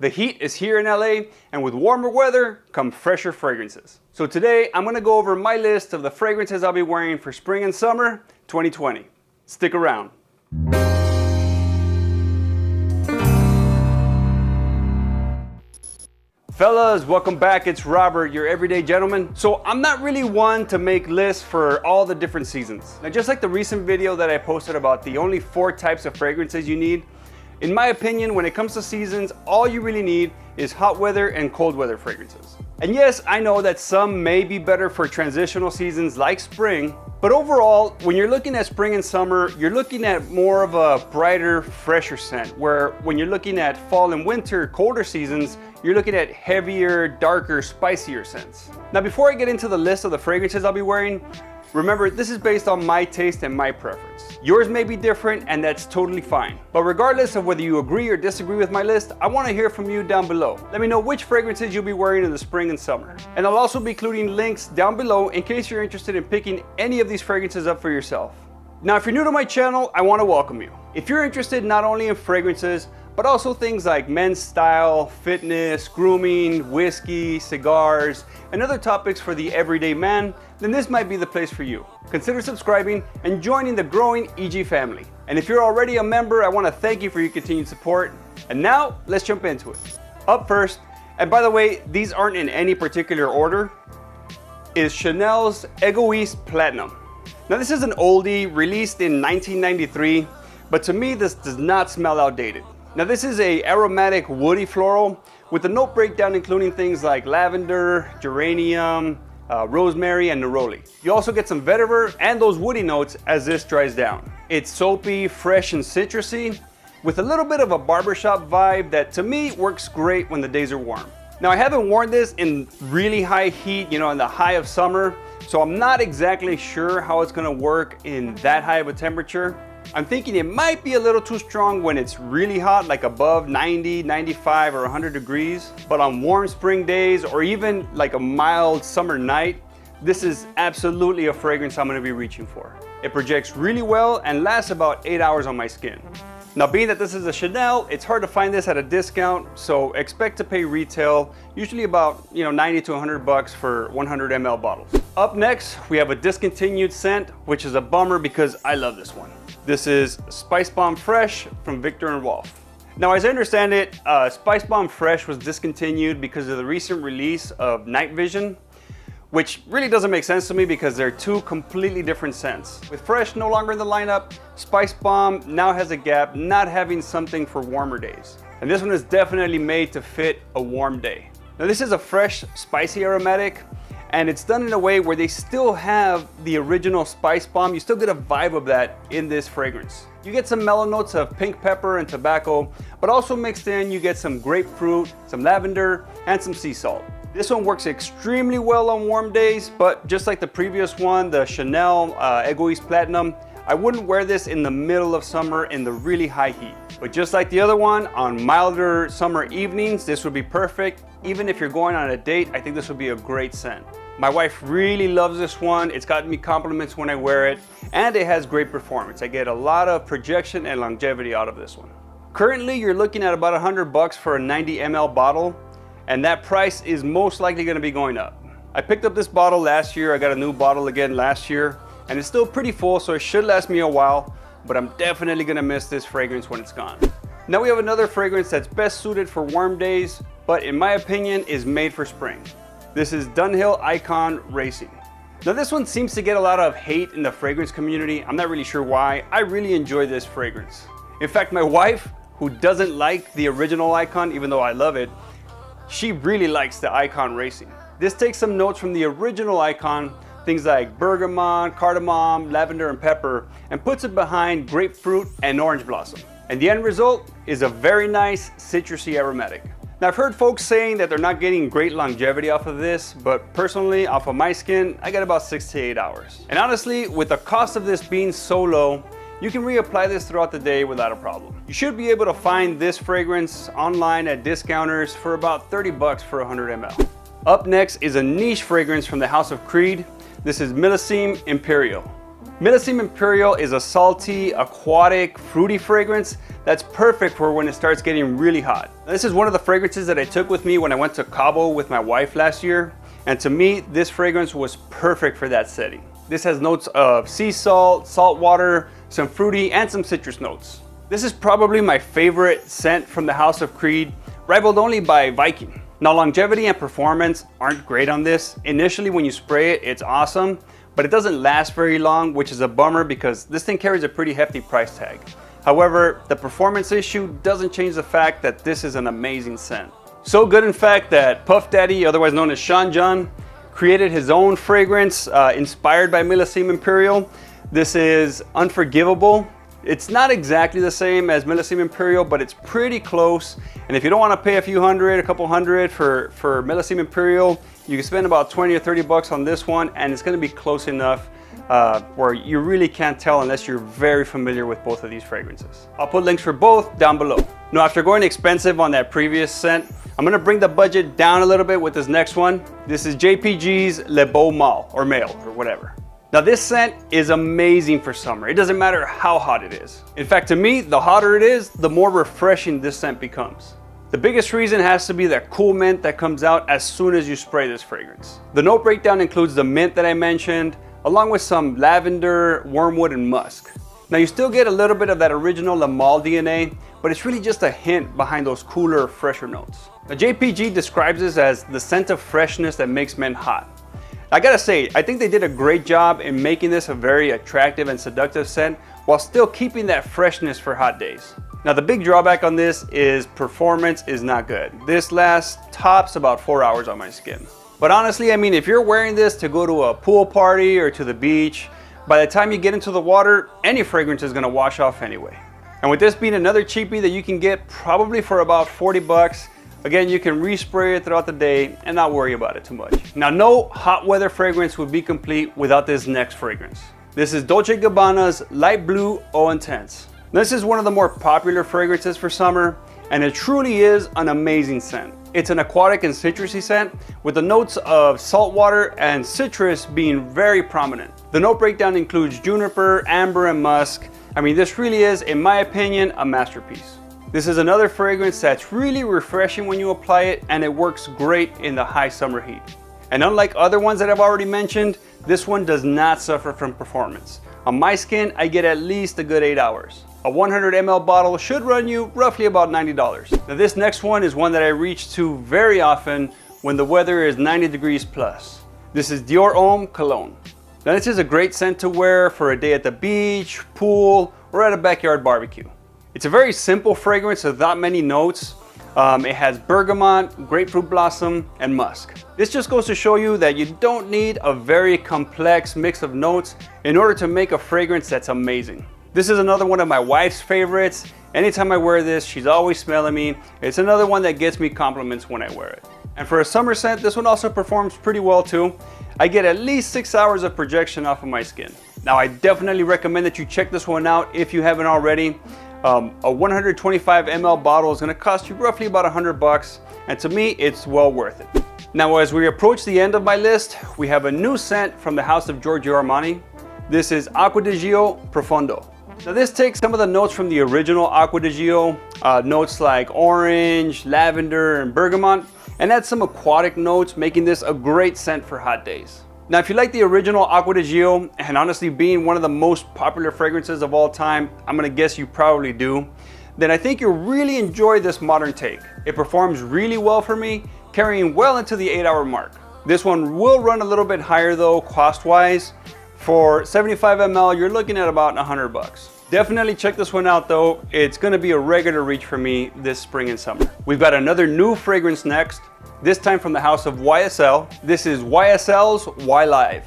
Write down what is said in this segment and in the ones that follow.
The heat is here in LA, and with warmer weather come fresher fragrances. So today I'm gonna go over my list of the fragrances I'll be wearing for spring and summer 2020. Stick around. Fellas, welcome back. It's Robert, your everyday gentleman. So I'm not really one to make lists for all the different seasons. Now, just like the recent video that I posted about the only 4 types of fragrances you need, in my opinion, when it comes to seasons, all you really need is hot weather and cold weather fragrances. And yes, I know that some may be better for transitional seasons like spring, but overall, when you're looking at spring and summer, you're looking at more of a brighter, fresher scent, where when you're looking at fall and winter, colder seasons, you're looking at heavier, darker, spicier scents. Now, before I get into the list of the fragrances I'll be wearing, remember, this is based on my taste and my preference. Yours may be different, and that's totally fine. But regardless of whether you agree or disagree with my list, I want to hear from you down below. Let me know which fragrances you'll be wearing in the spring and summer. And I'll also be including links down below in case you're interested in picking any of these fragrances up for yourself. Now, if you're new to my channel, I want to welcome you. If you're interested not only in fragrances, but also things like men's style, fitness, grooming, whiskey, cigars, and other topics for the everyday man, then this might be the place for you. Consider subscribing and joining the growing EG family. And if you're already a member, I want to thank you for your continued support. And now, let's jump into it. Up first, and by the way, these aren't in any particular order, is Chanel's Egoiste Platinum. Now, this is an oldie released in 1993, but to me, this does not smell outdated. Now, this is a aromatic woody floral with a note breakdown including things like lavender, geranium, rosemary, and neroli. You also get some vetiver and those woody notes as this dries down. It's soapy, fresh, and citrusy with a little bit of a barbershop vibe that to me works great when the days are warm. Now, I haven't worn this in really high heat, in the high of summer, so I'm not exactly sure how it's gonna work in that high of a temperature. I'm thinking it might be a little too strong when it's really hot, like above 90, 95, or 100 degrees. But on warm spring days, or even like a mild summer night, this is absolutely a fragrance I'm gonna be reaching for. It projects really well and lasts about 8 hours on my skin. Now, being that this is a Chanel, it's hard to find this at a discount, so expect to pay retail, usually about 90 to 100 bucks for 100 ml bottles. Up next, we have a discontinued scent, which is a bummer because I love this one. This is Spicebomb Fresh from Viktor & Rolf. Now, as I understand it, Spicebomb Fresh was discontinued because of the recent release of Night Vision, which really doesn't make sense to me because they're 2 completely different scents. With Fresh no longer in the lineup, Spicebomb now has a gap, not having something for warmer days. And this one is definitely made to fit a warm day. Now, this is a fresh, spicy aromatic, and it's done in a way where they still have the original spice bomb. You still get a vibe of that in this fragrance. You get some mellow notes of pink pepper and tobacco, but also mixed in, you get some grapefruit, some lavender, and some sea salt. This one works extremely well on warm days, but just like the previous one, the Chanel Egoiste Platinum, I wouldn't wear this in the middle of summer in the really high heat. But just like the other one, on milder summer evenings, this would be perfect. Even if you're going on a date, I think this would be a great scent. My wife really loves this one. It's gotten me compliments when I wear it, and it has great performance. I get a lot of projection and longevity out of this one. Currently, you're looking at about 100 bucks for a 90 ml bottle, and that price is most likely gonna be going up. I picked up this bottle last year. I got a new bottle again last year, and it's still pretty full, so it should last me a while, but I'm definitely gonna miss this fragrance when it's gone. Now we have another fragrance that's best suited for warm days, but in my opinion is made for spring. This is Dunhill Icon Racing. Now, this one seems to get a lot of hate in the fragrance community. I'm not really sure why. I really enjoy this fragrance. In fact, my wife, who doesn't like the original Icon, even though I love it, she really likes the Icon Racing. This takes some notes from the original Icon, things like bergamot, cardamom, lavender, and pepper, and puts it behind grapefruit and orange blossom. And the end result is a very nice citrusy aromatic. Now, I've heard folks saying that they're not getting great longevity off of this, but personally, off of my skin, I get about 6 to 8 hours. And honestly, with the cost of this being so low, you can reapply this throughout the day without a problem. You should be able to find this fragrance online at discounters for about 30 bucks for 100 ml. Up next is a niche fragrance from the House of Creed. This is Milliseme Imperial. Milliseme Imperial is a salty, aquatic, fruity fragrance that's perfect for when it starts getting really hot. Now, this is one of the fragrances that I took with me when I went to Cabo with my wife last year, and to me, this fragrance was perfect for that setting. This has notes of sea salt, salt water, some fruity, and some citrus notes. This is probably my favorite scent from the House of Creed, rivaled only by Viking. Now, longevity and performance aren't great on this. Initially, when you spray it, it's awesome, but it doesn't last very long, which is a bummer because this thing carries a pretty hefty price tag. However, the performance issue doesn't change the fact that this is an amazing scent. So good, in fact, that Puff Daddy, otherwise known as Sean John, created his own fragrance inspired by Milliseme Imperial. This is Unforgivable. It's not exactly the same as Milliseme Imperial, but it's pretty close. And if you don't want to pay a few hundred, a couple hundred for Milliseme Imperial, you can spend about 20 or 30 bucks on this one, and it's going to be close enough where you really can't tell unless you're very familiar with both of these fragrances. I'll put links for both down below. Now, after going expensive on that previous scent, I'm going to bring the budget down a little bit with this next one. This is JPG's Le Beau Male, or whatever. Now, this scent is amazing for summer. It doesn't matter how hot it is. In fact, to me, the hotter it is, the more refreshing this scent becomes. The biggest reason has to be that cool mint that comes out as soon as you spray this fragrance. The note breakdown includes the mint that I mentioned, along with some lavender, wormwood, and musk. Now, you still get a little bit of that original Le Male DNA, but it's really just a hint behind those cooler, fresher notes. Now, JPG describes this as the scent of freshness that makes men hot. I gotta say, I think they did a great job in making this a very attractive and seductive scent while still keeping that freshness for hot days. Now, the big drawback on this is performance is not good. This lasts tops about 4 hours on my skin. But honestly, I mean, if you're wearing this to go to a pool party or to the beach, by the time you get into the water, any fragrance is gonna wash off anyway. And with this being another cheapie that you can get probably for about 40 bucks, again, you can respray it throughout the day and not worry about it too much. Now, no hot weather fragrance would be complete without this next fragrance. This is Dolce & Gabbana's Light Blue Eau Intense. This is one of the more popular fragrances for summer, and it truly is an amazing scent. It's an aquatic and citrusy scent with the notes of salt water and citrus being very prominent. The note breakdown includes juniper, amber, and musk. I mean, this really is, in my opinion, a masterpiece. This is another fragrance that's really refreshing when you apply it, and it works great in the high summer heat. And unlike other ones that I've already mentioned, this one does not suffer from performance. On my skin, I get at least a good 8 hours. A 100 ml bottle should run you roughly about $90. Now, this next one is one that I reach to very often when the weather is 90 degrees plus. This is Dior Homme Cologne. Now, this is a great scent to wear for a day at the beach, pool, or at a backyard barbecue. It's a very simple fragrance without many notes. It has bergamot, grapefruit blossom, and musk. This just goes to show you that you don't need a very complex mix of notes in order to make a fragrance that's amazing. This is another one of my wife's favorites. Anytime I wear this, she's always smelling me. It's another one that gets me compliments when I wear it. And for a summer scent, this one also performs pretty well too. I get at least 6 hours of projection off of my skin. Now, I definitely recommend that you check this one out if you haven't already. A 125 ml bottle is going to cost you roughly about 100 bucks, and to me, it's well worth it. Now, as we approach the end of my list, we have a new scent from the house of Giorgio Armani. This is Acqua Di Gio Profondo. Now, this takes some of the notes from the original Acqua Di Gio, notes like orange, lavender, and bergamot, and adds some aquatic notes, making this a great scent for hot days. Now, if you like the original Acqua Di Gio, and honestly being one of the most popular fragrances of all time, I'm gonna guess you probably do, then I think you'll really enjoy this modern take. It performs really well for me, carrying well into the 8-hour mark. This one will run a little bit higher though, cost-wise. For 75 ml, you're looking at about 100 bucks. Definitely check this one out though. It's gonna be a regular reach for me this spring and summer. We've got another new fragrance next, this time from the house of YSL. This is YSL's Y Live,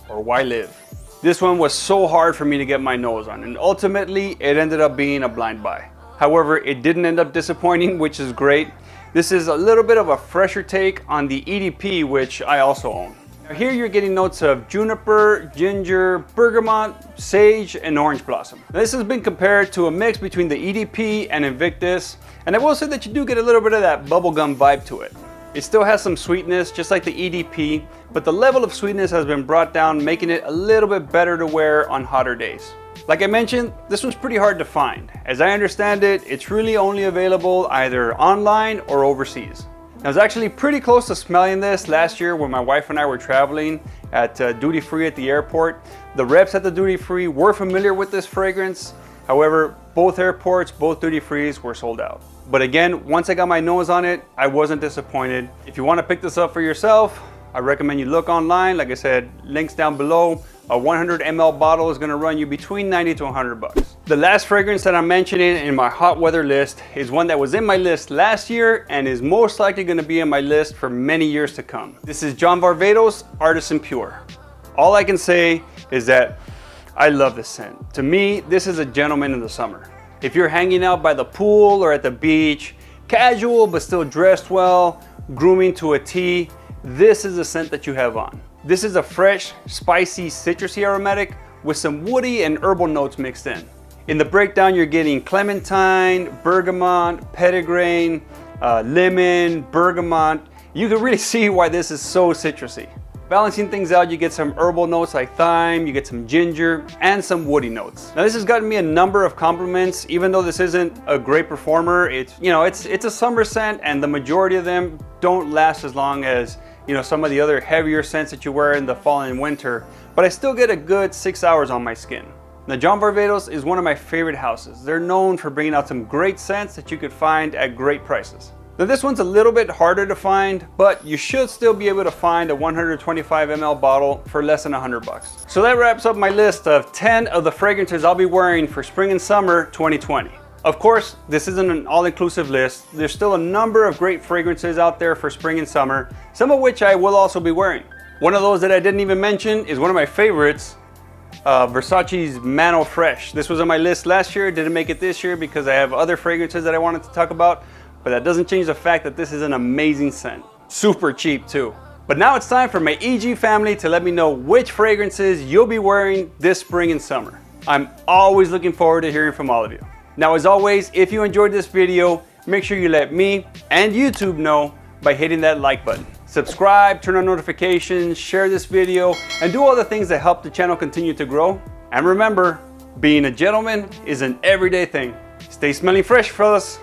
or Y Live. This one was so hard for me to get my nose on, and ultimately it ended up being a blind buy. However, it didn't end up disappointing, which is great. This is a little bit of a fresher take on the EDP, which I also own. Now, here you're getting notes of juniper, ginger, bergamot, sage, and orange blossom. Now, this has been compared to a mix between the EDP and Invictus, and I will say that you do get a little bit of that bubblegum vibe to it. It still has some sweetness, just like the EDP, but the level of sweetness has been brought down, making it a little bit better to wear on hotter days. Like I mentioned, this one's pretty hard to find. As I understand it, it's really only available either online or overseas. I was actually pretty close to smelling this last year when my wife and I were traveling at duty free at the airport. The reps at the duty free were familiar with this fragrance. However, both airports, both duty frees were sold out. But again, once I got my nose on it, I wasn't disappointed. If you want to pick this up for yourself, I recommend you look online. Like I said, links down below. A 100 ml bottle is going to run you between 90 to 100 bucks. The last fragrance that I'm mentioning in my hot weather list is one that was in my list last year and is most likely going to be in my list for many years to come. This is Varvatos Artisan Pure. All I can say is that I love this scent. To me, this is a gentleman in the summer. If you're hanging out by the pool or at the beach, casual but still dressed well, grooming to a T, this is the scent that you have on. This is a fresh, spicy, citrusy aromatic with some woody and herbal notes mixed in. In the breakdown, you're getting clementine, bergamot, petitgrain, lemon, bergamot. You can really see why this is so citrusy. Balancing things out, you get some herbal notes like thyme, you get some ginger, and some woody notes. Now this has gotten me a number of compliments, even though this isn't a great performer. It's a summer scent, and the majority of them don't last as long as some of the other heavier scents that you wear in the fall and winter, but I still get a good 6 hours on my skin. Now Varvatos is one of my favorite houses. They're known for bringing out some great scents that you could find at great prices. Now this one's a little bit harder to find, but you should still be able to find a 125 ml bottle for less than 100 bucks. So that wraps up my list of 10 of the fragrances I'll be wearing for spring and summer 2020. Of course, this isn't an all-inclusive list. There's still a number of great fragrances out there for spring and summer, some of which I will also be wearing. One of those that I didn't even mention is one of my favorites, Versace's Mano Fresh. This was on my list last year, didn't make it this year because I have other fragrances that I wanted to talk about, but that doesn't change the fact that this is an amazing scent. Super cheap too. But now it's time for my EG family to let me know which fragrances you'll be wearing this spring and summer. I'm always looking forward to hearing from all of you. Now, as always, if you enjoyed this video, make sure you let me and YouTube know by hitting that like button. Subscribe, turn on notifications, share this video, and do all the things that help the channel continue to grow. And remember, being a gentleman is an everyday thing. Stay smelling fresh, fellas.